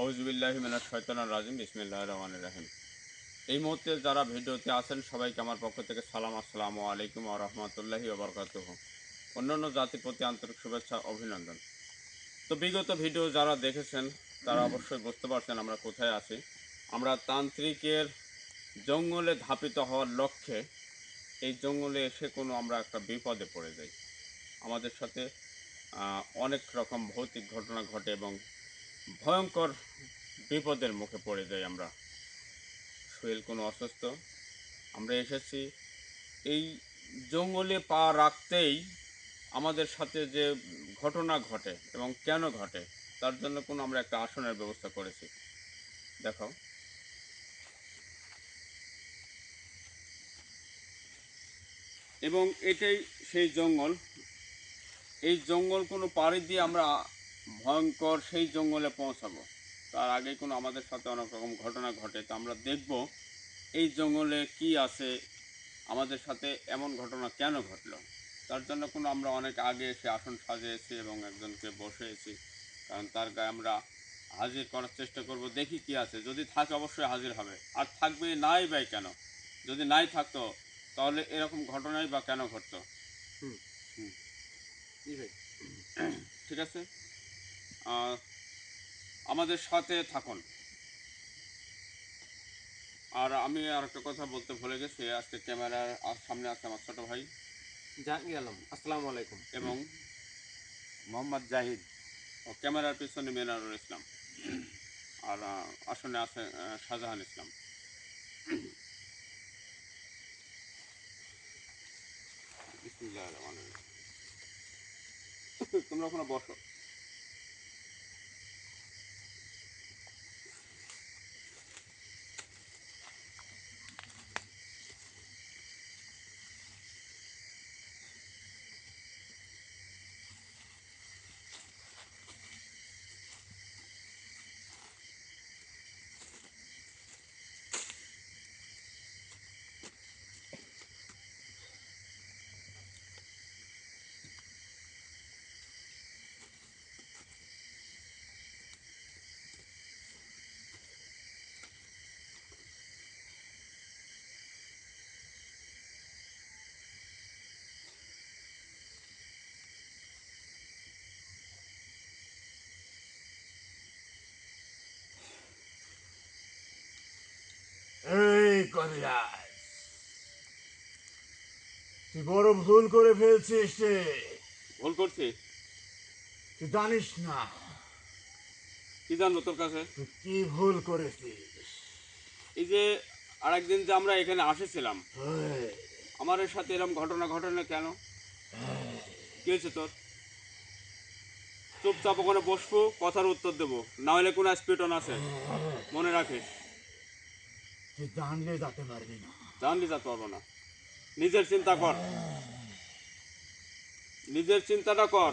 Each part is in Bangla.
আউযুবিল্লাহি মিনাশ শাইতানির রাজিম বিসমিল্লাহির রহমানির রহিম। এই মুহূর্তে যারা ভিডিওতে আছেন সবাইকে আমার পক্ষ থেকে সালাম, আসসালামু আলাইকুম ওয়া রাহমাতুল্লাহি ওয়া বারাকাতুহু। অন্যান্য জাতির প্রতি আন্তরিক শুভেচ্ছা, অভিনন্দন। তো বিগত ভিডিও যারা দেখেছেন তারা অবশ্যই বুঝতে পারছেন আমরা কোথায় আছি। আমরা তান্ত্রিকের জঙ্গলে ধাপিত হওয়ার লক্ষ্যে এই জঙ্গলে এসে কোনো আমরা একটা বিপদে পড়ে যাই। আমাদের সাথে অনেক রকম ভৌতিক ঘটনা ঘটে এবং ভয়ঙ্কর বিপদের মুখে পড়ে যাই আমরা। শরীর কোনো অসুস্থ, আমরা এসেছি এই জঙ্গলে পা রাখতেই আমাদের সাথে যে ঘটনা ঘটে এবং কেন ঘটে তার জন্য কোনো আমরা একটা আসনের ব্যবস্থা করেছি। দেখো, এবং এটাই সেই জঙ্গল। এই জঙ্গল কোনো পাড়ি দিয়ে আমরা ভয়ঙ্কর সেই জঙ্গলে পৌঁছাবো, তার আগে কোনো আমাদের সাথে অনেক রকম ঘটনা ঘটে। তো আমরা দেখব এই জঙ্গলে কি আছে, আমাদের সাথে এমন ঘটনা কেন ঘটলো। তার জন্য কোনো আমরা অনেক আগে এসে আসন সাজিয়েছি এবং একজনকে বসিয়েছি, কারণ তার গায়ে আমরা হাজির করার চেষ্টা করব। দেখি কি আছে, যদি থাকে অবশ্যই হাজির হবে, আর থাকবে নাই বাই কেন? যদি নাই থাকতো তাহলে এরকম ঘটনাই বা কেন ঘটতো? হুম হুম ভাই, ঠিক আছে, আমাদের সাথে থাকুন। আর আমি আর একটা কথা বলতে ভুলে গেছি, আজকে ক্যামেরার সামনে আছে আমার ছোট ভাই জাহাঙ্গীর আলম। আসসালামু আলাইকুম। এবং মোহাম্মদ জাহিদ। ক্যামেরার পিছনে মিনারুল ইসলাম, আর আসনে আছে শাহজাহান ইসলাম। বিসমিল্লাহির রহমানির রহিম। তোমরা ওখানে বসো। এই কবিরাজ, তুই বড় ভুল করে ফেলছিস রে। ভুল করছি? তুই জানিস না কি জানবো তোর কাছে? তুই কি ভুল করেছিস। এই যে আরেকদিন যে আমরা এখানে আসেছিলাম, ওই, আমার এর সাথে এরকম ঘটনা ঘটনা কেন? কি হয়েছে তোর? চুপচাপ ওখানে বসবো, কথার উত্তর দেবো, না হলে কোনো স্পিটন আছে, মনে রাখিস। তুই জানলে যেতে পারবি না। জানলি যেতে পারবো না। নিজের চিন্তা কর, নিজের চিন্তাটা কর।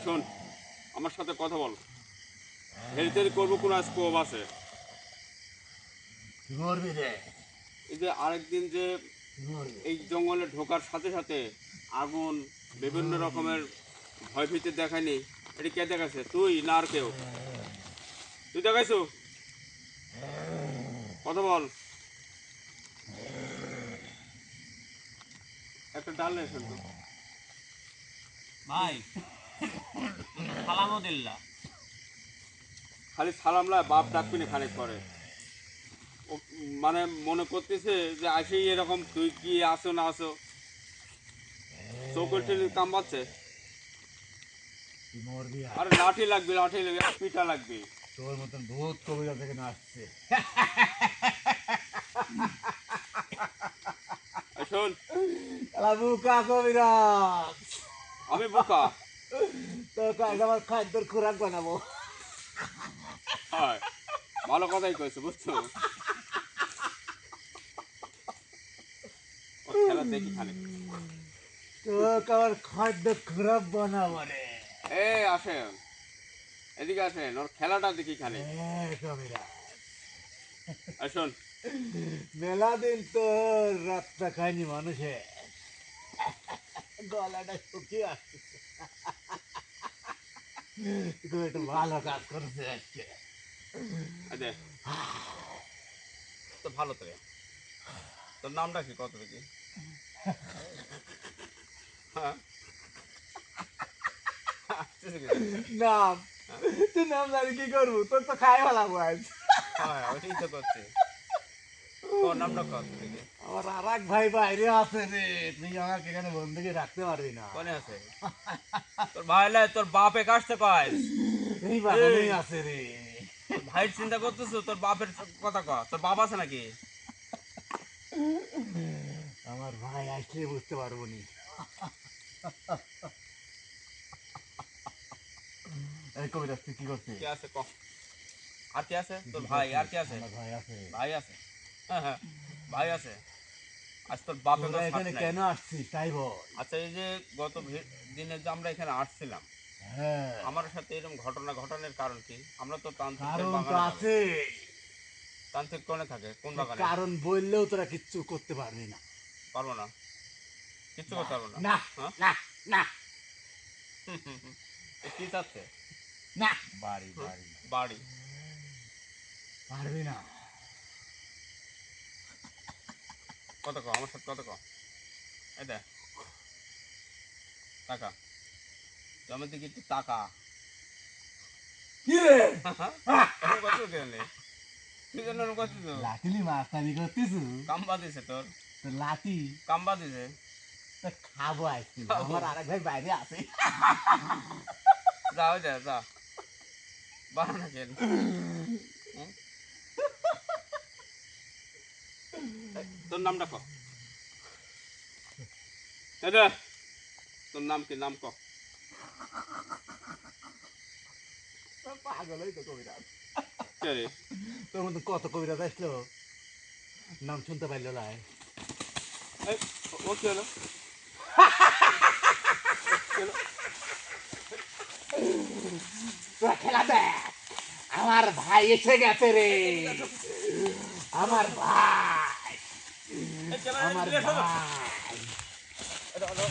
শোন, আমার সাথে কথা বল, হেরিটেরি করবো কোনো স্কোপ আছে? তুই মরবি রে, এই যে আরেকদিন যে তুই মরবি। এই জঙ্গলে ঢোকার সাথে সাথে আগুন, বিভিন্ন রকমের ভয়ভীতি দেখায়নি, এটা কে দেখাচ্ছে? তুই না আর কেউ? তুই দেখাইছো? কথা বল। একটা ডাল নিয়ে এসেন তো ভাই, সালামুদিল্লাহ। খালি সালাম লা, বাপ ডাকবি না খানিক পরে। ও মানে মনে করতেছে যে আসেই এরকম, তুই কি আসো না আসো, চৌকর টেনে কাম পাচ্ছে। তুই মরবি আর আরে লাঠি লাগবে, লাঠি লাগবে, পিঠা লাগবে। তোর মতন ভূত কবিরাজ থেকে আসছে। শোন, বুকা কবিরাজ, আমি বোকা? তোকে আজ আমার খাদ্যর খোরাক বানাবো। হয়, ভালো কথাই কয়েছে, বুঝছো? ওর খেলা দেখি খানিক। তোকে আমার খাদ্য খোরাক বানাবো রে। এ আসেন, এদিকে আসেন, ওর খেলাটা দেখি খানিক। কবিরাজ, শোন, মেলা দিন তোর রাতটা খায়নি মানুষের, গলাটা শুকিয়ে আসছে। তুই একটু ভালো কাজ করছে আজকে। আচ্ছা তো ভালো তো রে। তোর নামটা কি কত দেখি? হ্যাঁ হাসতেছিস কি জন্য? নাম হ্যাঁ? তুই নাম জানি কি করবো, তোর তো খাই ভালো আজ। হ্যাঁ ওইটাই তো করছি। তোর নামটা কত দেখি? আমার আর এক ভাই বাইরে আছে রে, তুই আমাকে এখানে বন্ধুকে রাখতে পারবি না। কোনে আছে? তোর ভাই লাই তোর বাপে কাটছে কয়? এই বাগানেই এই, আছে রে। তোর ভাইয়ের চিন্তা করতেছো, তোর বাপের কথা কয়। তোর বাপ আছে নাকি? আমার ভাই আসলে বুঝতে পারবো নি। এই কবিতা তুই কি করছিস? কে আছে ক? আর কে আছে? তোর ভাই আর কে আছে? আমার ভাই আছে। ভাই আছে। হ্যাঁ হ্যাঁ ভাই আছে। আজ তোর বাপে তোরা কোনো সাথ এখানে নাই। কেন আসছিস তাই বল। আচ্ছা এই যে গত দিনে যে আমরা এখানে আসছিলাম, হ্যাঁ, আমার সাথে এরকম ঘটনা ঘটনার কারণ কি? আমরা তো তান্ত্রিকের কারণ তো বাগানে যাবো। আছে। তান্ত্রিক কোনে থাকে? কোন সে বাগানে? কারণ বললেও তোরা কিচ্ছু করতে পারবি না। পারবো না, কিচ্ছু করতে পারবো না। না হ্যাঁ না না এ কি চাচ্ছে? না, বাড়ি হ্যাঁ? বাড়ি বাড়ি। পারবি না। কত ক আমার সাথে কত ক? এই দেখ টাকা, তুই আমার দিকে একটু টাকা। কি রে? এরকম কত কেন? তুই জন্য এরকম করছিস? লাঠিলি মাস্তানি করতেছু? কাম্বা দিছে তোর, তো লাঠি কাম্বা দিছে। তো খাবো আজকে। খাবো। আমার আরেক ভাই বাইরে আছে। যা ওই যা যা, বাহানা কেন? হুম? এই, তোর নামটা ক। এই রে, তোর নাম কি? নাম ক। পাগল হই তো কবিরাজ। কে রে? তোর মতো কত কবিরাজ আসলো, নাম শুনতে পাইলো না। এই, ও কি হলো? ও কি হলো? তোরা খেলা দেখ, আমার ভাই এসে গেছে রে। আমার ভাই, এই ক্যামেরা আমার নিয়ে এসো তো। ভাই। এটা হলো।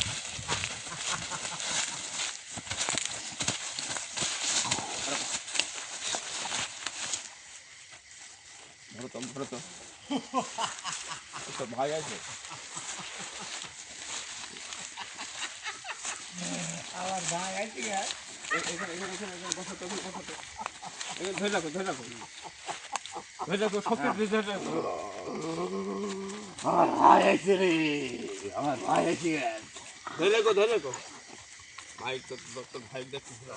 ধরো তো ধরো তো। তোর ভাই আছে? আমার ভাই এসে গেছে। এখানে এখানে এখানে এখানে বসো তো, এখানে বসো তো। এখানে ধরে রাখো ধরে রাখো ধরে রাখো, সব কিছু ধরে রাখো। আমার ভাই এসে রে, আমার ভাই এসে গেছে। ধরে রাখো ধরে রাখো। ভাই তোর তোর ভাই দেখছিস না?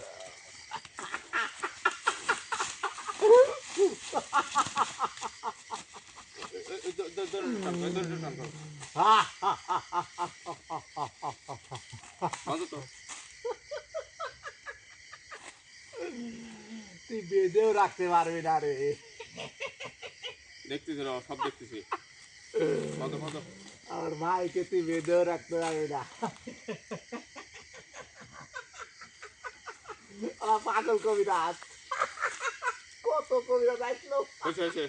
তুই বেঁধেও রাখতে পারবি না রে। দেখতেছি না, সব দেখতেছি। কত কত? আমার ভাইকে তুই বেঁধেও রাখতে পারবি না। আমার পাগল কবিরাজ, কত কবিরাজ আসলো। হয়েছে হয়েছে।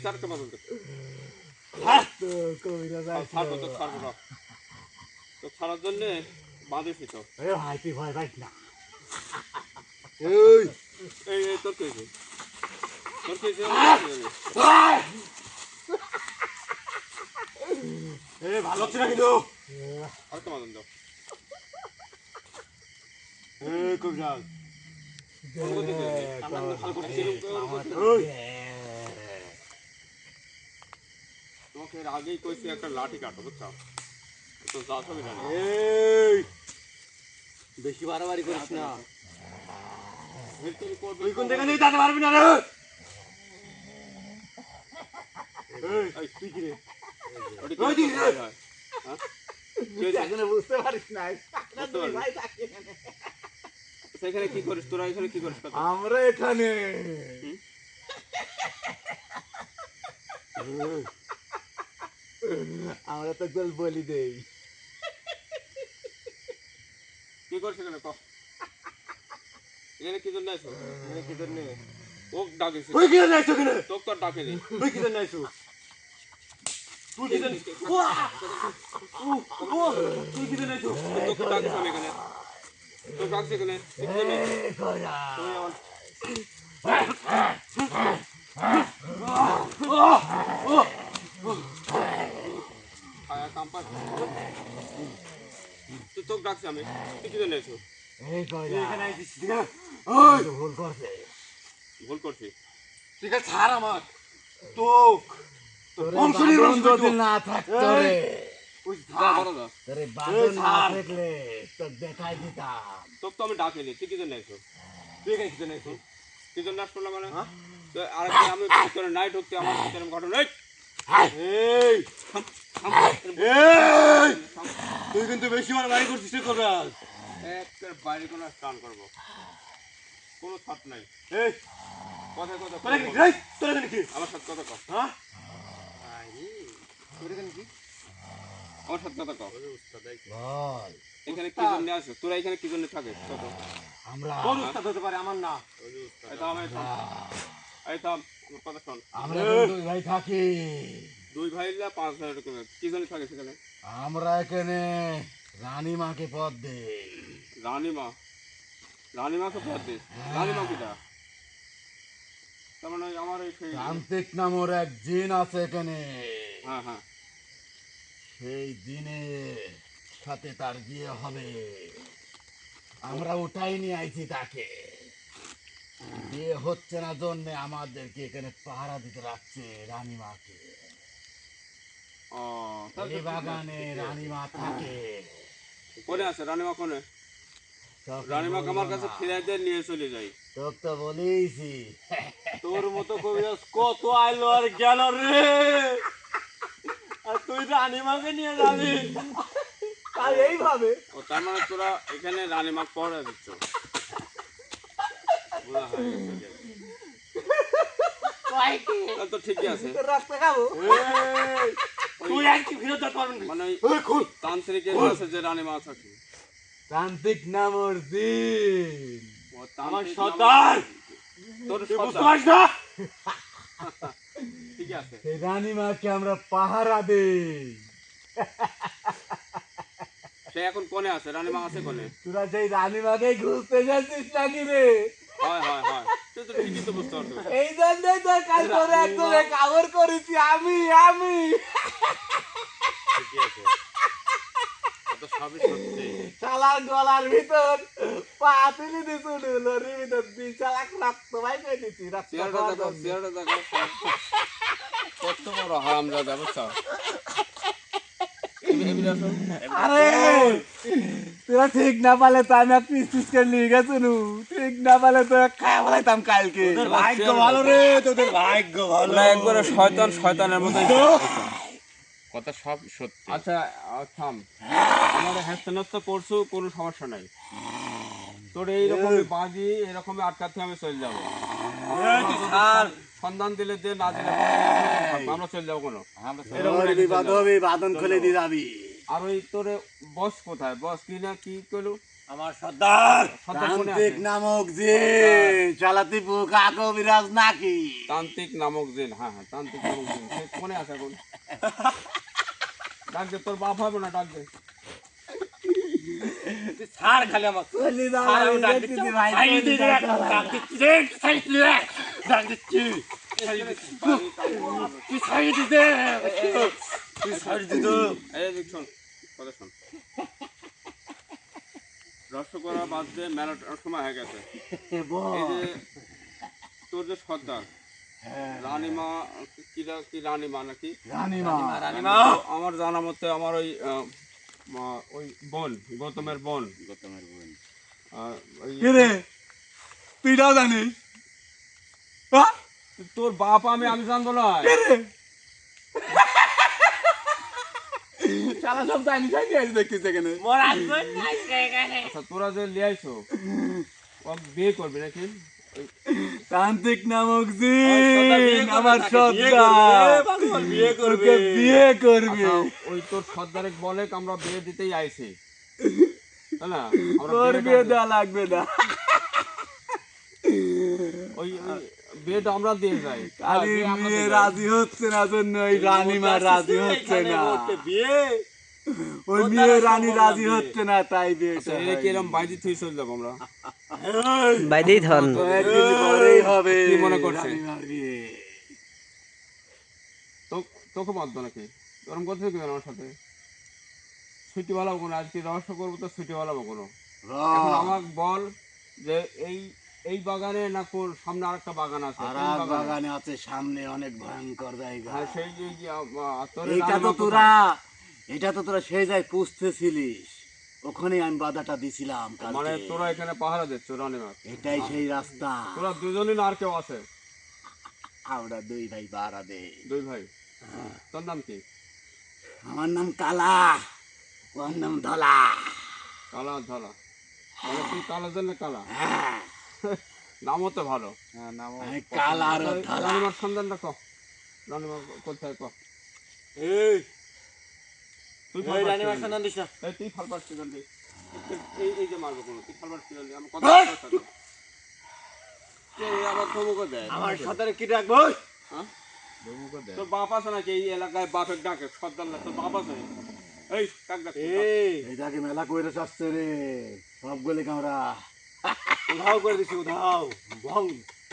চার কেমন তো কবিরাজ ছাড়বো আসলো। তো, ছাড়বো না তো, ছাড়ার জন্যে বাঁধেছি তো। এ ভাই তুই ভয় পাইস না। এই এই এই তোর কে তোর কে এ ভালো হচ্ছে না কিন্তু। আর কেমন দাও? এ কবিরাজ, তোমাকে এর আগেই কইছি একটা লাঠি কাটো, বুঝছো? তো যা সবই জানি। এই বেশি বাড়াবাড়ি করিস না। তুই কোন জায়গা থেকে যেতে পারবি না রে। এই তুই কি রে? ওটা ওই কি দিকে রে। হয়? হ্যাঁ? তুই এখনো বুঝতে পারিস না। বুঝতে পারিনি। সেখানে কি করিস তোরা? এখানে কি করিস? কত? আমরা এখানে আমরা তো গোল বলি দেই। কি করিস এখানে ক? এখানে কি জন্য আইছো? এখানে কি জন্য? ওক ডাকিস। তুই কি জন্য আইছো এখানে? তোক তো আর ডাকেনি। তুই কি জন্য আইছো? তুই কি জন্য? তুই কি জন্য আইছো? তোকে ডাকিস আমি এখানে। তোর ডাকছে এখানে এই কইরা তুমি আমার আয়া কাম্পার তুই তোকে ডাকছি আমি তুই কি জন্য এসো এই কইরা এখানে আইছিস ঠিক আছে ওই ভুল করছে ভুল করছি ঠিক আছে ছাড় আমার তোক তোর তোরে বংশলীয় বাঁধন রসগোল্লা যদি না থাকতো রে ওই যা ছাড় বড় যা তোরে বাঁধন না ছাড়। থাকলে তোর দেখাই দিতাম তোকে তো আমি ডাকিনি তুই কি জন্য এসো তুই এখানে কি জন্য আইছিস? কি জন্য আসলো না মানে হ্যাঁ? তো আর আমি ভিতরে নাই ঢুকতে আমার ভিতরে ঘটনা এই এই এই তুই কিন্তু বেশি আমার বাড়ি করছিস রে কবিরাজ একটা বাইরে কোনো স্নান করবো কোনো ছাট নাই এই কথায় কথা তোরা কি এই তোরা এখানে কি আমার সাথে কথা কর হ্যাঁ আরে তোরা এখানে কি আমার সাথে কথা কর বল এখানে কি জন্য আসো তোরা এখানে কি জন্য থাকিস কত আমরা তোর উস্তাদ হতে পারে আমার না এই থাম এই থাম আমার কথা শোন আমরা দুই ভাই থাকি দুই ভাই না 5,000 টাকা কি জন্য থাকে সেখানে আমরা এখানে রানীমাকে পদ দেই রানীমাকে পদ দিস রানীমা কিটা তার মানে আমার এই সেই তান্ত্রিক নামের এক জিন আছে এখানে হ্যাঁ হ্যাঁ সেই দিনের সাথে তার বিয়ে হবে আমরা ওটাই নিয়ে আইছি তাকে বিয়ে হচ্ছে না জন্য আমাদেরকে এখানে পাহারা দিতে রাখছে রানীমাকে ও তাহলে এই বাগানে রানীমা থাকে কোনে আছে রানীমা কোনে তোকে রানীমাকে আমার বলবো কাছে না। ফিরাই দিয়ে নিয়ে চলে যাই তোকে তো বলেইছি তোর মতো কবিরাজ কত আইলো আর গেল রে আর তুই রানীমাকে নিয়ে যাবি তাই এইভাবে ও তার মানে তোরা এখানে রানীমা পড়ে দিচ্ছ বোঝা হয়ে গেছে। তাহলে তো ঠিকই আছে রাস্তা খাবো তুই আর কি ফিরে যেতে পারবি না মানে ওই খুল তান্ত্রিকের কাছে যে রানীমা থাকে তান্ত্রিক নামের জিন ও আমার তান্ত্রিক সর্দার তোর তুই বুঝতে সর্দার। পারছিস না ঠিক আছে সেই রানীমাকে আমরা পাহারা দেই সে এখন কোনে আছে রানীমা আছে কোনে তোরা সেই রানীমাকে ঘুরতে যাচ্ছিস নাকি রে হয় তুই তো ঠিকই তো বুঝতে পারছো এই জন্যই তো কাল করে একজনে কাবর করেছি আমি ঠিকই আছে তো সবই সত্যি শালার গলার ভিতর পা তুলে দিছু লরির ভিতর 2 লাখ রক্ত ভাই পেয়ে দিছি চেয়ারটা দেখো কত বড় হারামজাদা বুঝছো আরে তোরা ঠিক না পালে তো আমি পিস পিস করে নিয়ে গেছো নু ঠিক না পালে তো খাওয়া বলাইতাম কালকে ভাগ্য ভালো রে তোদের ভাগ্য ভালো না একবারে শয়তানের মতো কথা সব সত্যি আচ্ছা থাম আমার হ্যাস্ত ন্যস্ত করছো কোনো সমস্যা নাই তোর এইরকমই বাজি এরকমই আটকাতে আমি চলে যাবো সন্ধান দিলে দে না দিলে আমরা চলে যাবো কোনো বিবাদ হবে বাদন খুলে দিয়ে যাবি আর ওই তোর বস কোথায় বস কি না কি কইলো আমার সর্দার তান্ত্রিক নামক যে চালাতি পোকা কবিরাজ নাকি তান্ত্রিক নামক জিন হ্যাঁ তান্ত্রিক নামক জিন সে কোনে আছে এখন ডাক দে তোর বাপ হবে না ডাক দে তুই ছাড় খালি আমার চলি দাও ছাড়, আমি ডাক দেখতেছি দিচ্ছি। ভাই সাইড দিয়ে দে, ডাক দিচ্ছি রে, সাইড দিয়ে দে, ডাক দিচ্ছি। তুই সাইড দিয়ে দে, তুই সাইড দিয়ে দে। এই দেখ শোন কথা শোন রসগোল্লা বাদ দিয়ে মেলাটার সময় হয়ে গেছে এই যে তোর যে সর্দার রানীমা কি রানীমা নাকি রানীমা আমার জানা মতে আমার ওই বোন গৌতমের বোন ওই কে রে তুই না জানিস হ্যাঁ? তোর বাপ আমি জানবো না কে রে শালা সব জানি জানি আজ দেখছিস এখানে আচ্ছা তোরা যে লিয়ে আইছো ও বিয়ে করবি নাকি তান্ত্রিক নামক জি বিয়ে করবে আমার তাকে, সর্দার বিয়ে করবে। ওকে বিয়ে করবে আচ্ছা, ওই তোর সর্দারে বলে আমরা বিয়ে দিতেই আইছি তাই না আমরা তোর বিয়েটা বিয়ে দিই। দেওয়া লাগবে না ওই বিয়েটা আমরা দিয়ে যাই আরে বিয়ে আমরা মেয়ে দিয়ে যাই। রাজি হচ্ছে না জন্য ওই রানীমা রাজি হচ্ছে এখানে না ওকে বিয়ে ওই মেয়ে রানী রাজি হচ্ছে না, তাই বিয়েটা আচ্ছা, এই কি এরকম বাইরে থেকে চলে যাবো আমরা? বাইদেই ধন একদিন পরেই হবে কি মনে করছে? রানীমার বিয়ে। তোকে বাঁধবো নাকি? ওরকম করতে কি আমার সাথে? ছুটিওয়ালা কোনো আজকে রহস্য করবো তো ছুটিওয়ালা কোনো। এখন আমাকে বল যে এই বাগানে না কোন সামনে আরেকটা বাগান আছে? আর কোন এক বাগানে? বাগানে আছে সামনে অনেক ভয়ঙ্কর জায়গা। হ্যাঁ, সেই যে তোর এটা তো তোরা সেই যাই পুষতেছিলিস, ওখানে আমি বাধাটা দিছিলাম কালকে। মানে তোরা এখানে পাহারা দিচ্ছ রানীমার? এটাই সেই রাস্তা। তোরা দুজনই না আর কেউ আছে? আমরা দুই ভাই বাড়া দে। দুই ভাই। তোর নাম কি? আমার নাম কালা, ওর নাম ধলা। কালা ধলা? মানে তুই কালা জন্য কালা? হ্যাঁ, নামও তো ভালো। আমি কালা আর ধলা। রানীমার সন্ধানটা ক, রানীমা কোথায় ক? এই তুই এই রানীমার সন্ধান দিস না। তুই ফালপার সিজন দি। এই যে মারবো কোনো, তুই ফালপার সিজন দি। আমার কথা এই! বলার সাথে। আবার ধমকও দেয়। আমার সাথে কি ডাকবো? হ্যাঁ? ধমকও দেয়। তোর বাপ আছে নাকি এই এলাকায়? বাপের ডাকে সর্দার না, তোর বাপ আছে? এই কাক ডাক। এই এইটাকে মেলা কইরে আসছে রে, সবগুলি আমরা উধাও করে দিছি, উধাও।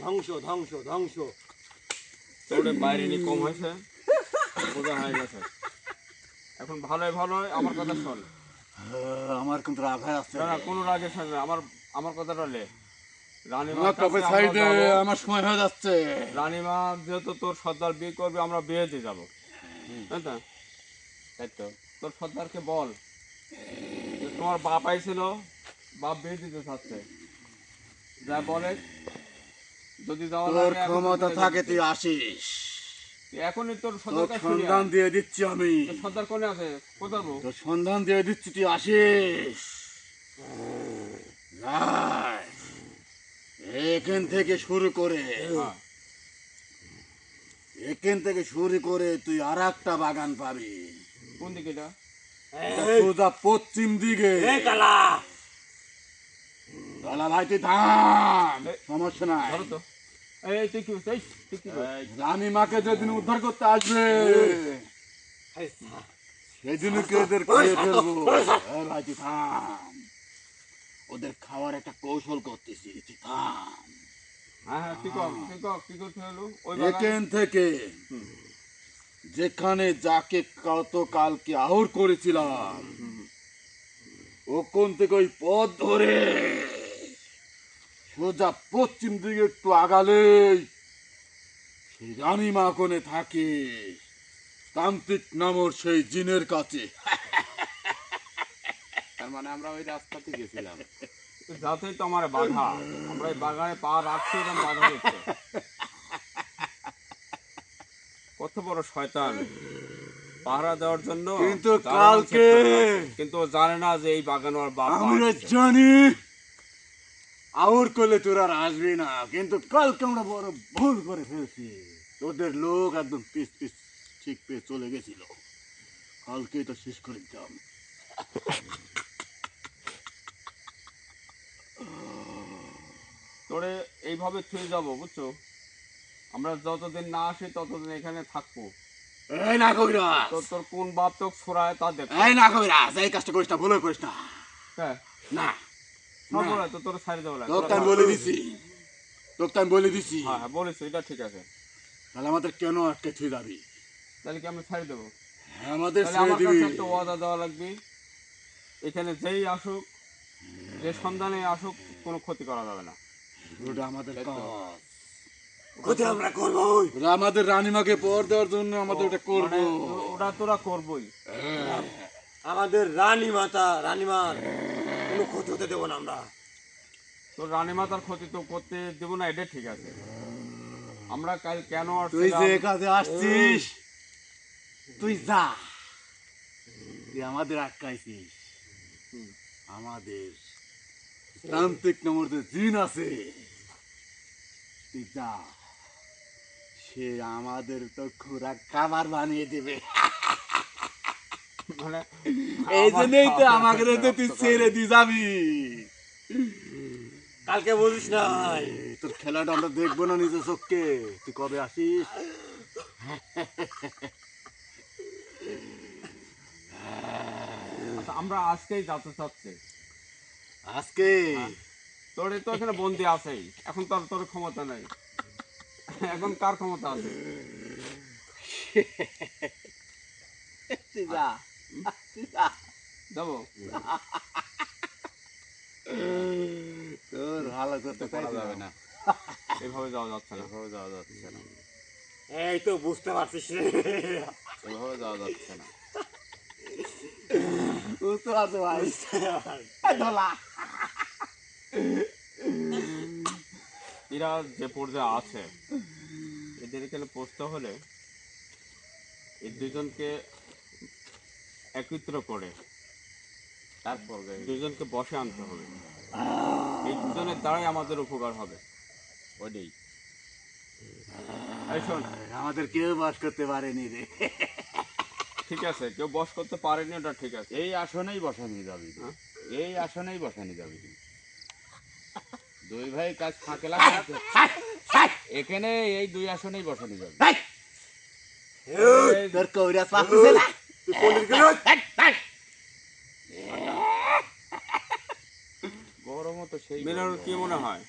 ধ্বংস ধ্বংস ধ্বংস। তোর বাইরে নি কম হয়েছে, বোঝা হয়ে গেছে। এখন ভালোই ভালোই আমার কথা শোন। আমার কিন্তু রাগ হয়ে আসছে। না, কোনো রাগের সাথে না, আমার কথাটা লে। রানীমা আমার কবে ছাই দে, আমার সময় হয়ে যাচ্ছে। রানীমা যেহেতু তোর সর্দার বিয়ে করবে, আমরা বিয়ে দিয়ে যাবো, তাই তো? তাই তো। তোর সর্দারকে বল যে তোমার বাপ আইছিল, বাপ বিয়ে দিতে চাচ্ছে, যা বলে যদি যাওয়া তোর লাগে এখন ক্ষমতা বিয়ে থাকে দিতে। তুই আসিস, এখনই তোর তোর সর্দারকে সন্ধান দিয়ে দিচ্ছি আমি। সর্দার কোনে আছে? কোথায় বউ? তোর সন্ধান দিয়ে দিচ্ছি, তুই আসিস। আয়। এখান থেকে শুরু করে হ্যাঁ। তুই আর একটা বাগান পাবি। কোন দিকে এটা? সোজা পশ্চিম দিকে। এই কালা দালা ভাই তুই থাম, এই, সমস্যা নাই। ধরো তো। এই তুই কি তুই কি করছিস? রানীমাকে যেদিন উদ্ধার করতে আসবে সেদিন ওদের খেয়ে ফেলবো। এই ভাই তুই থাম, ওদের খাওয়ার একটা কৌশল করতেছি, তুই থাম। হ্যাঁ হ্যাঁ, কি করতে হলো? ওই বাগান? এখান থেকে হুম। যেখানে যাকে কালকে আহুর করেছিলাম, ওখান থেকে ওই পথ ধরে সোজা পশ্চিম দিকে একটু আগালেই সেই রানীমা কোণে থাকে, তান্ত্রিক নামর সেই জিনের কাছে। তার মানে আমরা ওই রাস্তাতে গেছিলাম, যাতেই তো আমার বাধা। আমরা এই বাগানে পা রাখছি, এরকম বাধা দিচ্ছে। কত বড় শয়তান! পাহারা দেওয়ার জন্য কিন্তু দারোয়ান কালকে set করছে। কিন্তু ও জানে না যে এই বাগান ওর বাপ আমরা বানিয়েছে। জানি আউর করলে তোরা আর আসবি না, কিন্তু কালকে আমরা বড় ভুল করে ফেলছি। তোদের লোক একদম পিস পিস ঠিক পেয়ে চলে গেছিল, কালকে তো শেষ করে দিতাম। তোরে এইভাবে থুয়ে যাবো, বুঝছো? আমরা যতদিন না আসি ততদিন এখানে থাকবো। এই না কবিরাজ, তোর কোন বাপ তোকে ছড়ায় তা দেখ। এই না কবিরাজ, এই কাজটা করিস না, ভুল করিস না। হ্যাঁ, না, সব না। বলে তো তোর ছাড়ি দেবো না। তোকে আমি বলে দিছি, হ্যাঁ হ্যাঁ, বলেছো, এটা ঠিক আছে। তাহলে আমাদের কেন আটকে থুয়ে যাবি? তাহলে কি আমি ছাড়ি দেবো? আমাদের তাহলে ছেড়ে আমার দিবি। কাছে একটা ওয়াদা দেওয়া লাগবে, এখানে যেই আসুক, যে সন্ধানে আসুক, কোনো ক্ষতি করা যাবে না। ওটা আমাদের এই তো। কাজ, ক্ষতি আমরা করবো। ওটা আমাদের রানীমাকে পর দেওয়ার জন্য আমাদের ওটা করবো। মানে ওটা তোরা করবই। আমাদের রানীমার কোনো ক্ষতি হতে দেবো না আমরা। তোর রানীমাতার ক্ষতি তো করতে দেবো না, এটা ঠিক আছে। আমরা কাল কেন তুই যে আসছিলাম? কাজে আসছিস, তুই যা, তুই আমাদের আটকাইছিস। আমাদের তান্ত্রিক নামের যে জিন আছে, তুই যা, সে আমাদের তো খোরাক খাবার বানিয়ে দেবে। মানে এই জন্যই তো আমাকে তুই ছেড়ে দিয়ে যাবি। কালকে বলিস নাই তোর খেলাটা আমরা দেখবো না নিজের চোখকে, তুই কবে আসিস? আচ্ছা আমরা আজকেই যেতে চাচ্ছি। আজকে তোর তো এখানে বন্দি আছেই, এখন তো আর তোর ক্ষমতা নেই। এখন কার ক্ষমতা আছে? তুই যা, তুই যা। যাবো? তোর ভালো করতে করা চাইছি যাবে না। না, এভাবে যাওয়া যাচ্ছে না। এভাবে যাওয়া যাচ্ছে না, এই তো বুঝতে পারছিস রে। এভাবে যাওয়া যাচ্ছে না। বুঝতে পারছো ভাই? এই ধলা। এরা যে পর্যায়ে আছে, এদের এখানে পৌঁছতে হলে এই দুজনকে একত্র করে তারপর দুজনকে বসে আনতে হবে। এই দুজনের দ্বারাই আমাদের উপকার হবে। ওইটাই। এই শোন, আমাদের কেউ বাস করতে পারেনি রে। ঠিক আছে, কেউ বস করতে পারেনি, ওটা ঠিক আছে। এই আসনেই বসানি যাবি, হ্যাঁ? এই আসনেই বসানি যাবি। দুই ভাই কাজ ফাঁকে লাগাচ্ছে, এখানে এই দুই আসনেই বসানি যাবে। তোর কবিরাজ পাচ্ছে না, তুই পল্লীর গেলে গরমও তো সেই মিনার কি মনে হয়?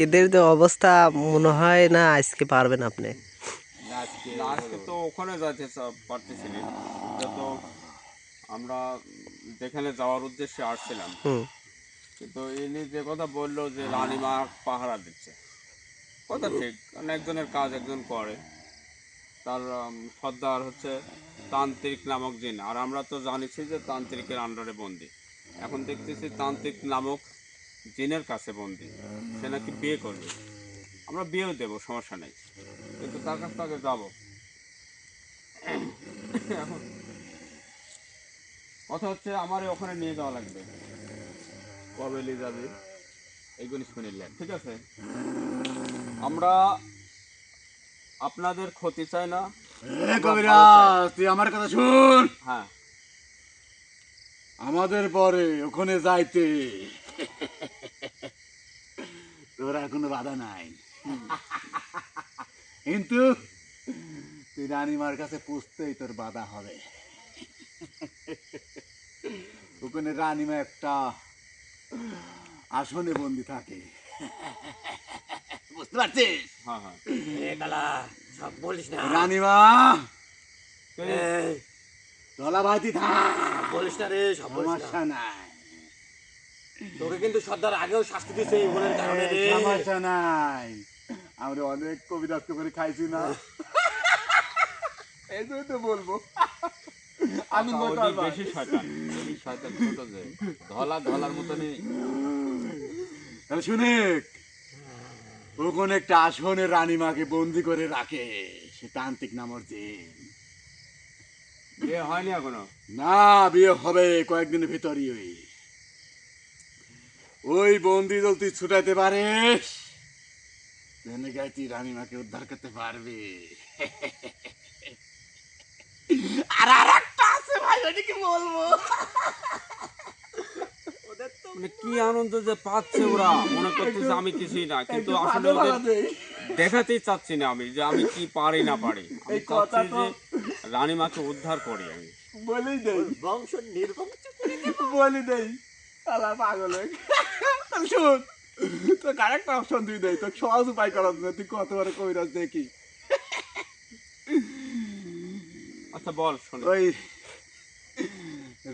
এদের তো অবস্থা মনে হয় না আজকে পারবেন আপনি। আজকে না, আজকে তো ওখানে যাইতে পারতেছিলি, যত আমরা যেখানে যাওয়ার উদ্দেশ্যে আসছিলাম। হুম। কিন্তু ইনি যে কথা বললো যে রানীমা পাহারা দিচ্ছে, কথা ঠিক, কারণ একজনের কাজ একজন করে। তার সর্দার হচ্ছে তান্ত্রিক নামক জিন, আর আমরা তো জানিছি যে তান্ত্রিকের আন্ডারে বন্দি। এখন দেখতেছি তান্ত্রিক নামক জিনের কাছে বন্দি, সে নাকি বিয়ে করবে। আমরা বিয়েও দেবো, সমস্যা নেই, কিন্তু তার কাছ থেকে যাবো। এখন কথা হচ্ছে আমার ওখানে নিয়ে যাওয়া লাগবে। কবে নিয়ে যাবি? এই গণেশ লেন। ঠিক আছে, আমরা আপনাদের ক্ষতি চাই না। কবিরাজ তুই আমার কথা শুন, হ্যাঁ, আমাদের পরে ওখানে যাইতে তোর আর কোনো বাধা নাই, কিন্তু তুই রানীমার কাছে পুষতেই তোর বাধা হবে। ওখানে রানীমা একটা আসনে বন্দি থাকে, বুঝতে পারছিস? হ্যাঁ, হ্যাঁ। এ কালা সব বলিস না। রানীমা এই, ধলা ভাইতি থাক, বলিস না রে, সব বলিস না। সমস্যা নাই, তোকে কিন্তু সর্দার আগেও শাস্তি দিয়েছে এই ভুলের কারণে রে। সমস্যা নাই, আমরা অনেক কবিরাজ করে খাইছি না, এই জন্য তো বলবো। আমি ওইটি বেশি শয়তান, এই শয়তান ছোট যে ধলা ধলার মতনই। তাহলে শুনে ওখানে একটা আসনে রানীমাকে বন্দি করে রাখে, সে তান্ত্রিক নামর যে। বিয়ে হয়নি এখনো? না, বিয়ে হবে কয়েকদিনের ভিতরই। ওই বন্দি যদি তুই ছুটাইতে পারিস, জেনে গায়ে তুই রানীমাকে উদ্ধার করতে পারবি। আর একটা আছে ভাই, ওটা কি বলবো? মানে কি আনন্দ যে পাচ্ছে ওরা, মনে করতেছে আমি কিছুই না, কিন্তু আসলে ওদের দেখাতেই চাচ্ছি না আমি যে আমি কি পারি না পারি। আমি চাচ্ছি যে রানীমাকে উদ্ধার করি আমি। বলি দেই, বংশ নির্বংশ। বলি দেই, আলা পাগল হয়ে। তাহলে শোন, তোর আরেকটা অপশন তুই দেই, তোর সহজ উপায় করার জন্য তুই কত বড় কবিরাজ দেখি। আচ্ছা বল, শোনো। ওই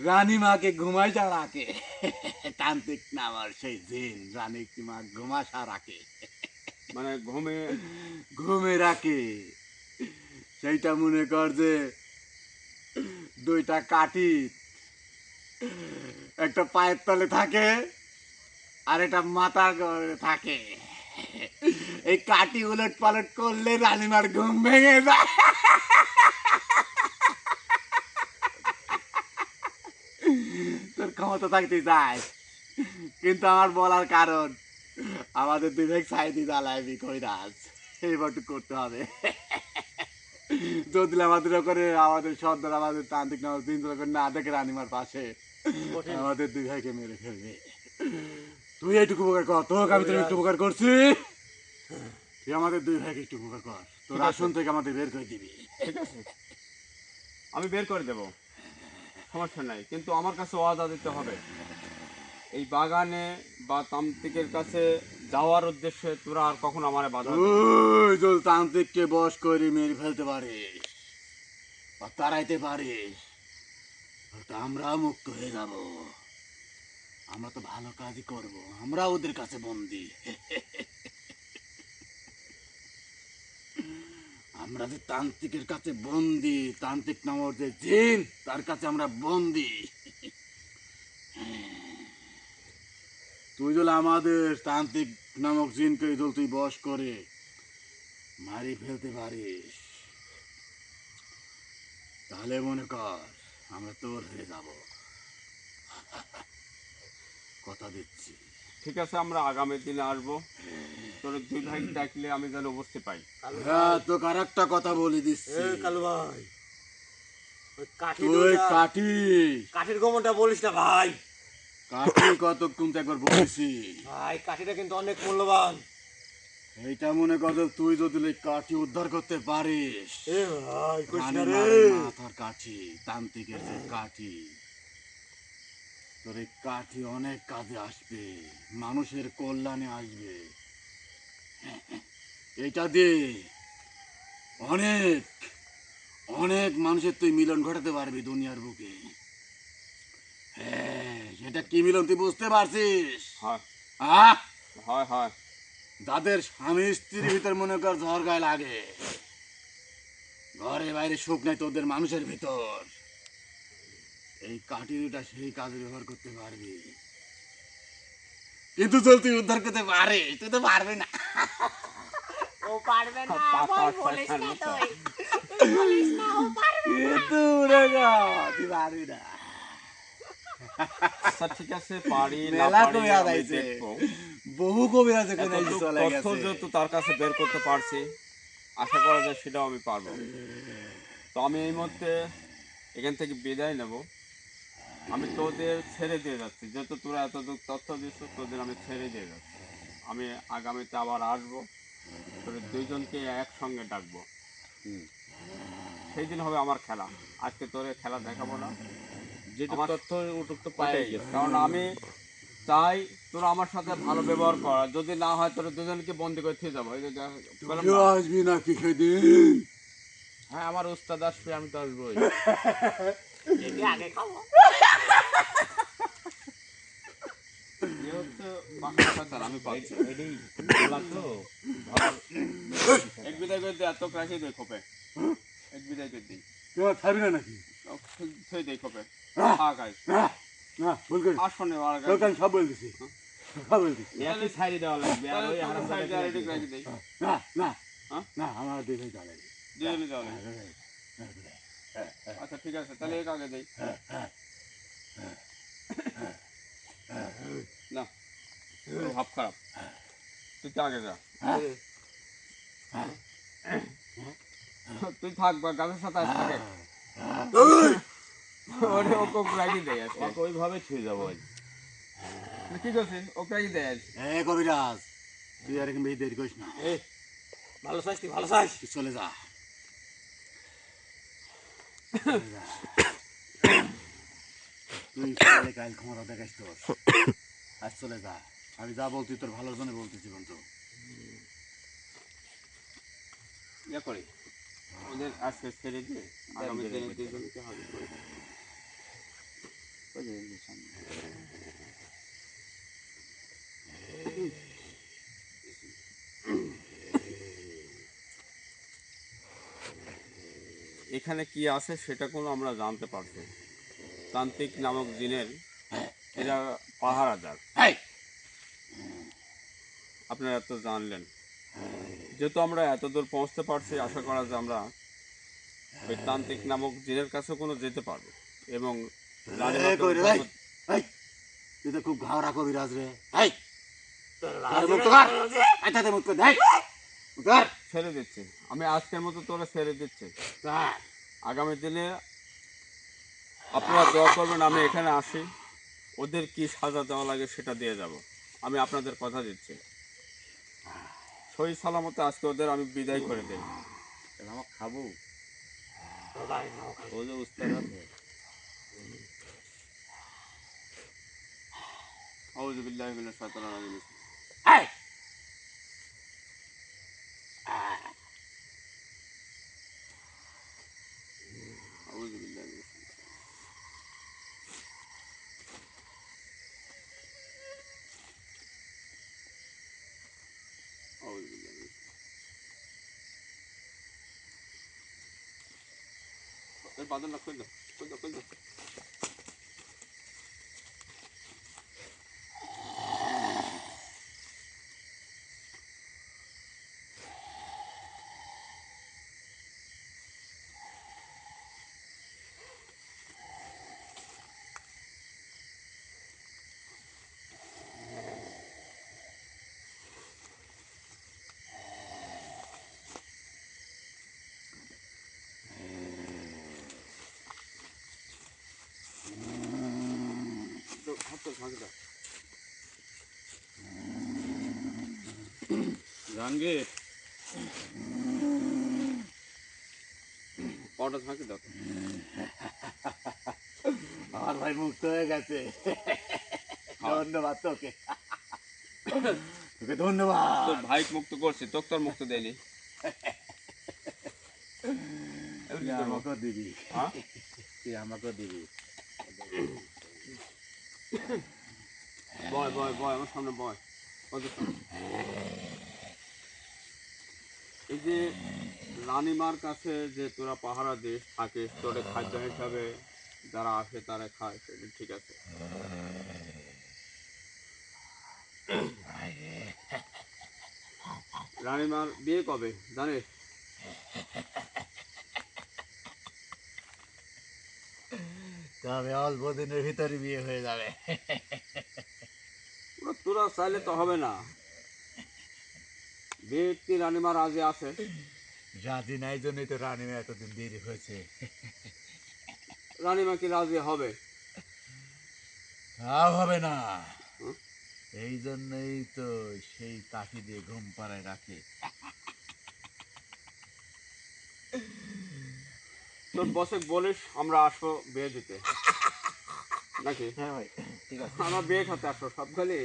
রানীমাকে ঘুমাইছা রাখে, তান্ত্রিক নামার সেই জিন রানীমা ঘুমাসা রাখে, মানে ঘুমে ঘুমে রাখে। সেইটা মনে কর যে দুইটা কাঠি একটা পায়ের তলে থাকে আর একটা মাথার ঘরে থাকে। এই কাঠি উলট পালট করলে রানীমার ঘুম ভেঙে যায়। তোর ক্ষমতা থাকতে যায়, কিন্তু আমার বলার কারণ আমাদের বিবেক সাইদি জ্বালাইবি কইরাজ, এইবারটু করতে হবে। যদি আমাদের করে আমাদের সর্দার আমাদের তান্ত্রিক নাম দিন করে না দেখে রানীমার পাশে, আমাদের দুই ভাইকে মেরে ফেলবে। তুই এইটুকু উপকার কর, তোকে আমি তোর একটু উপকার করছি, তুই আমাদের দুই ভাইকে একটু উপকার কর, তোর আসন থেকে আমাদের বের করে দিবি। ঠিক আছে, আমি বের করে দেবো। সমস্যা নাই, কিন্তু আমার কাছে ওয়াদা দিতে হবে এই বাগানে বা তান্ত্রিকের কাছে যাওয়ার উদ্দেশ্যে তোরা আর কখনো আমার বাধা দিবি না। ওই যদি তান্ত্রিককে বশ করে মেরে ফেলতে পারিস বা তাড়াইতে পারিস তা আমরা মুক্ত হয়ে যাব। আমরা তো ভালো কাজই করব, আমরা ওদের কাছে বন্দি। আমরা যে তান্ত্রিকের কাছে বন্দি, তান্ত্রিক নামক যে জিন তার কাছে আমরা বন্দি। তুই যদি আমাদের তান্ত্রিক নামক জিনকে যদি তুই বশ করে মারি ফেলতে পারিস তাহলে মনে কর আমরা তোর হয়ে যাব। কথা দিচ্ছি। ঠিক আছে, আমরা আগামী দিনে আসবো, তোর দুই ভাই ডাকলে আমি যেন উপস্থিত পাই। হ্যাঁ, তোকে আর একটা কথা বলে দিচ্ছি। কালু ভাই, ওই কাঠি তুই দুইটা- কাঠি কাঠির গোমরটা বলিস না ভাই। কাঠি কত কিন্তু একবার বলেছি। ভাই কাঠিটা কিন্তু অনেক মূল্যবান। এইটা মনে কর যে তুই যদি এই কাঠি উদ্ধার করতে পারিস, এ ভাই কইস না রানী রে। মারের মাথার কাঠি, তান্ত্রিকের যে কাঠি, তোর এই কাঠি অনেক কাজে আসবে, মানুষের কল্যাণে আসবে। এটা দিয়ে অনেক অনেক মানুষের তুই মিলন ঘটাতে পারবি দুনিয়ার বুকে। হ্যাঁ, সেটা কি মিলন তুই বুঝতে পারছিস? হয় আহ, হয় হয় যাদের স্বামী স্ত্রীর ভিতর মনে কর ঝড় গায়ে লাগে, ঘরে বাইরে সুখ নাই তোদের মানুষের ভিতর, এই কাঠি দুটা সেই কাজে ব্যবহার করতে পারবি। কিন্তু চল তুই উদ্ধার করতে পারিস, তুই তো পারবি না। ও পারবে না ভাই, বলিস না তুই। কিন্তু রে গা, তুই পারবি না। আচ্ছা ঠিক আছে, পারি না মেলা পারি কবিরাজ আমি আইছে। দেখবো। বহু কবিরাজ এখানে এতটুকু চলে তথ্য গেছে। যেহেতু তার কাছে বের করতে পারছি, আশা করা যায় সেটাও আমি পারবো। তো আমি এই মুহূর্তে এখান থেকে বিদায় নেব। আমি তোদের ছেড়ে দিয়ে যাচ্ছি, যেহেতু তোরা এতটুকু তথ্য দিচ্ছ, তোদের আমি ছেড়ে দিয়ে যাচ্ছি। আমি আগামীতে আবার আসবো, তোদের দুইজনকে একসঙ্গে ডাকবো। সেই দিন হবে আমার খেলা। আজকে তোরে খেলা দেখাবো না, যেটুকু আমার- তথ্য ওটুক তো পাই ওটাই, গেছে। কারণ আমি চাই তোরা আমার সাথে ভালো ব্যবহার করা। যদি না হয় তোরা দুজনকে বন্দি করে দিয়ে যাবো। এই যে বললাম তুই না, আসবি নাকি সেদিন? হ্যাঁ, আমার উস্তাদ আসবে, আমি তো আসবোই। এটি আগে খাবো। এ হচ্ছে বাঁকা শয়তান, আমি পাচ্ছি। এটাই বলা তো ভালো। এক বিদায় করে দিয়ে এত রাখি দেয় খোপে, এক বিদায় করে দিই, তুই আমার ছাড়বি না নাকি? থই দেই খোপে। হ্যাঁ। থাক আয়, না, না, ভুল করিস। আসনে আর তোকে আমি সব বলে দিছি, সব বলে দিছি। একই সাইডে দেওয়া লাগবে, আর ওই হারাম সাইড রাখি দেই, না, না, হ্যাঁ? না, আমার দুই ভাই চলে। দুজনে যাওয়া লাগে। আচ্ছা ঠিক আছে, তাহলে এক আগে দেই। না, তোর ভাব খারাপ, তুই তো আগে যা। তুই থাক বা গাছের সাথে আজ থাকে, ওরে ওকে রাখি দেয় আজকে। ওকে ওইভাবে ছুঁয়ে যাবো আজ। কি করছিস? ওকে রাখি দেয় আজ। এ কবিরাজ, তুই আর এখানে বেশি দেরি করিস না, এ ভালো চাইস, তুই ভালো চাইস। তুই চলে যা। তুই চলে কাল ক্ষমতা দেখাস তোর, আজ চলে যা। আমি যা বলছি তোর ভালোর জন্য বলতেছি বন্ধু। ইয়ে করি, ওদের আজকে ছেড়ে দিয়ে আগামী দিনে দুজনকে হাজির করে দেব। ওই যে এই যে সামনে। এখানে কি আছে সেটা কোনো আমরা জানতে পারছি। তান্ত্রিক নামক জিনের এরা পাহারাদার, এই, আপনারা তো জানলেন। যেহেতু আমরা এতদূর পৌঁছতে পারছি, আশা করা যায় আমরা ওই তান্ত্রিক নামক জিনের কাছেও কোনো যেতে পারবো এবং এ কবিরাজ, এই, এই, তুই তো খুব ঘাওড়া কবিরাজ রে। এই, তার মুক্ত কর, এই তাতে মুক্ত কর, এই, মুক্ত কর। ছেড়ে দিচ্ছে। আমি আজকের মতো তোরা ছেড়ে দিচ্ছি। তার, আগামী দিনে আপনারা দোয়া করবেন আমি এখানে আসি, ওদের কি সাজা দেওয়া লাগে সেটা দিয়ে যাব। আমি আপনাদের কথা দিচ্ছি। সহি সালামতে আজকে ওদের আমি বিদায় করে দেই। আমার খাবো, ভাই নাও খাবো। ও যে উস্তাদ আছে আউযু বিল্লাহি মিনাশ শাইতানির রাজিম। এই! আউযু বিল্লাহি মিনাশ আউযু বিল্লাহি মিনাশ এর বাদনটা খুল দাও, খুল দাও, খুল দাও। দাও, হাত দাও, ঝাঁকি দাও। জাহাঙ্গীর, পাটা ঝাঁকি দাও। আমার ভাই মুক্ত হয়ে গেছে। ধন্যবাদ তোকে, তোকে ধন্যবাদ। তোর ভাই মুক্ত করছি, তোকে তোর মুক্ত দেয়নি। এবার কি তুই করবো? আমাকেও দিবি, হ্যাঁ? তুই আমাকেও দিবি। বয় বয় বয়, আমার সামনে বয়। ওদের সামনে। এই যে রানীমার কাছে যে তোরা পাহারা দিস থাকিস, তোরে খাদ্য হিসাবে যারা আসে তারা খায়, সেটা ঠিক আছে। রানীমার বিয়ে কবে জানিস? তবে অল্প দিনের ভিতরে বিয়ে হয়ে যাবে। তোরা চাইলে তো হবে না। বিয়ে কি রানীমা রাজি আছে? রাজি নাই জন্যই তো রানীমা এতদিন দেরি হয়েছে। রানীমা কি রাজি হবে? তাও হবে না, হুম? এই জন্যই তো সেই কাঠি দিয়ে ঘুম পাড়ায় রাখে। তোর বসে বলিস আমরা আসবো বিয়ে দিতে, নাকি? হ্যাঁ ভাই, ঠিক আছে। আমরা বিয়ে খাতে আসবো সব খালি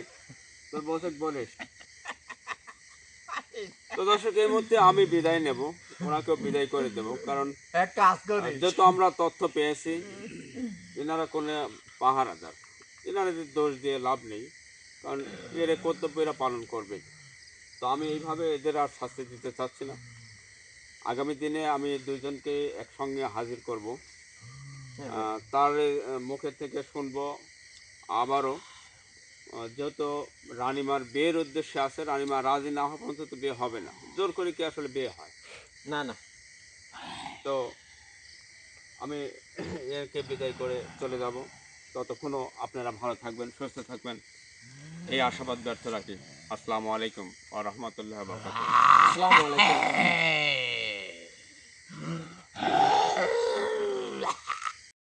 তোর বসে বলিস। তো দর্শক, এই মুহূর্তে আমি বিদায় নেব, ওনাকেও বিদায় করে দেব। কারণ এক কাজ করিস, যেহেতু আমরা তথ্য পেয়েছি এনারা কোনো পাহারাদার, এনাদের দোষ দিয়ে লাভ নেই, কারণ এর কর্তব্য এরা পালন করবে। তো আমি এইভাবে এদের আর শাস্তি দিতে চাচ্ছি না। আগামী দিনে আমি দুইজনকে একসঙ্গে হাজির করব, তার মুখের থেকে শুনবো আবারও। যেহেতু রানীমার বিয়ের উদ্দেশ্যে আছে, রানীমা রাজি না হওয়া পর্যন্ত তো বিয়ে হবে না, জোর করে কি আসলে বিয়ে হয়? না না, তো আমি একে বিদায় করে চলে যাব। ততক্ষণও আপনারা ভালো থাকবেন, সুস্থ থাকবেন, এই আশাবাদ ব্যর্থ রাখি। আসসালামু আলাইকুম ওয়া রাহমাতুল্লাহি ওয়া বারাকাতুহু। আসসালামু আলাইকুম।